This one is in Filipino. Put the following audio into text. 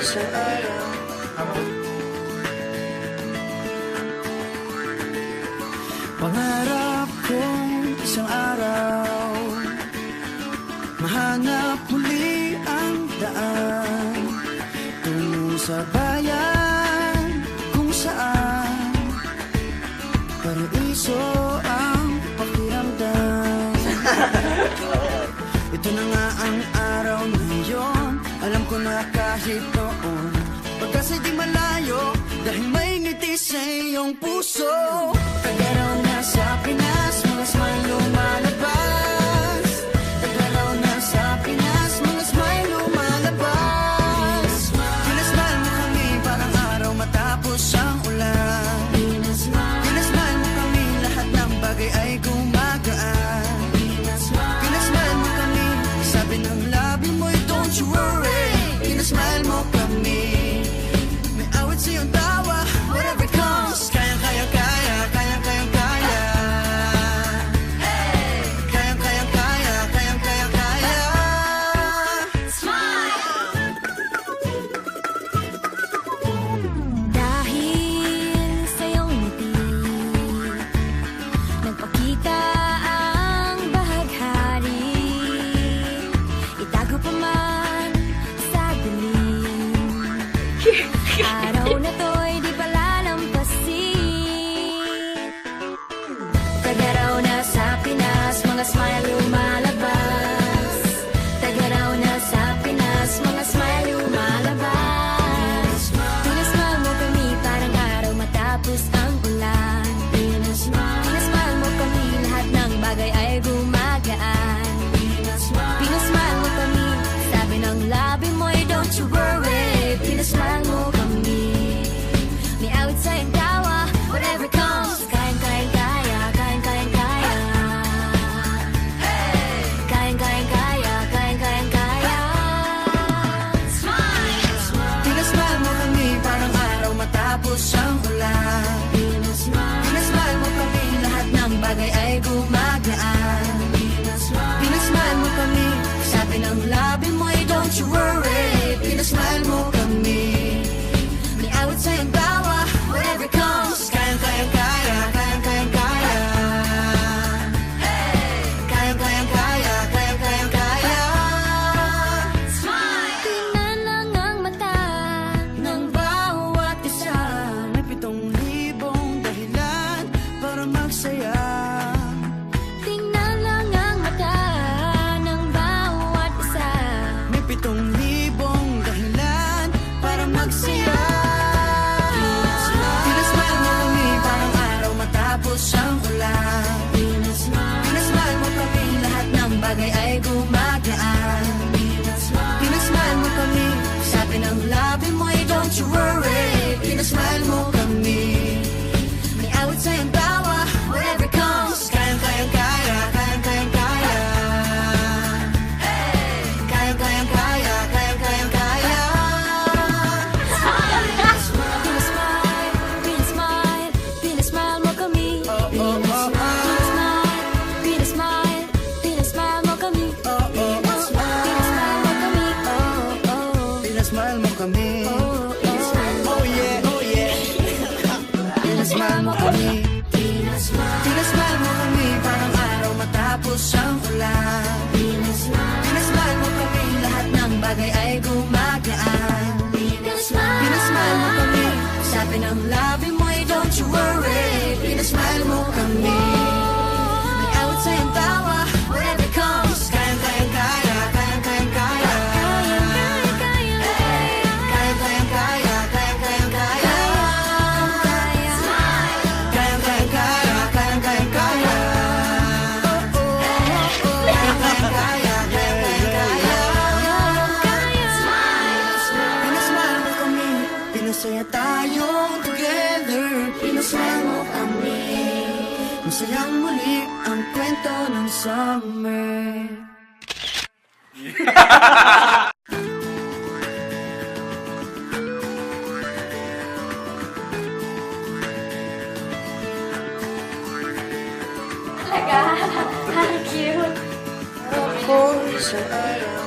isang araw. Pangarap kong isang araw mahanap muli ang daan tungo sa bayan kung saan paraiso ang pakiramdam. Ito na nga ang araw na yun. Alam ko na kahit noon pagkasa'y di malayo, dahil may ngiti sa iyong puso. Tagaraw na sa Pinas, mga smile lumalabas. Tagaraw na sa Pinas, mga smile lumalabas. Pinasmile mo kami parang araw matapos ang ulan. Pinasmile mo kami, lahat ng bagay ay gumagaan. Pinasmile mo kami, sabi ng labi mo'y don't you worry. Pinasmile mo kami, may awit sa iyong tawa, whatever comes. Kayang kaya kaya, kayang kayang kaya. Kayang kayang kaya, kayang kayang kaya. Smile! Dahil sa iyong ngiti, nagpakita ang bahaghari. Itago pa man sa dilim, araw na to'y di palalampasin. Tagaraw na sa Pinas, mga smile lumalabas. Tagaraw na sa Pinas, mga smile lumalabas. Pinasmile mo kami parang araw matapos ang ulan. Pinasmile mo kami, lahat ng bagay ay gumagaan. Pinasmile mo kami, sabi ng labi mo'y don't you worry. Pinasmile mo kami, may awit sa iyong tawa, whatever comes. Kayang kayang kaya, kayang kayang kaya. Kayang kayang kaya, kayang kayang kaya. Smile! Pinasmile mo kami parang araw matapos ang ulan. Pinasmile mo kami, lahat ng bagay ay gumagaan. Pinasmile mo kami, sabi ng labi mo'y don't you worry. Pinasmile mo kami, may awit sa iyong tawa, whatever comes. Kayang kayang kaya, kayang kayang kaya. Kayang kayang kaya, kayang kayang kaya. Tingnan lang ang mata Ng bawat isa, may 7,000 dahilan para magsaya. Tingnan lang ang mata ng bawat isa. May 7,000 dahilan para magsaya. Pinasmile mo kami parang araw matapos ang ulan. Pinasmile mo kami, lahat ng bagay ay gumagaan. Pinasmile mo kami, sabi ng labi mo'y don't you worry. Pinasmile mo kami, may awit sa iyong tawa, whatever comes. Kayang kayang kaya, kayang kayang kaya. Kayang kayang kaya, kayang kayang kaya. Pinasmile, pinasmile, pinasmile mo kami. Pinasmile, pinasmile, pinasmile mo kami. Pinasmile mo kami. Pinasmile mo kami. Oh yeah, oh yeah. Pinasmile mo kami. Pinasmile mo kami parang araw matapos ang ulan. Pinasmile mo kami, lahat ng bagay ay gumagaan. Pinasmile mo kami, sabi ng labi mo'y don't you worry. Pinasmile mo kami, may awit sa iyong tawa, whatever comes. Kayang kayang kaya, kayang kayang kaya. Kayang kayang kaya, kayang kayang kaya. Kayang kayang kaya, kayang kayang kaya. Kayang kayang kaya, kayang kayang kaya. Pinasmile mo kami, pinasaya tayong together. Pinasmile mo kami, masayang muli ang kwento ng summer. Talaga? Cute. Ako isang araw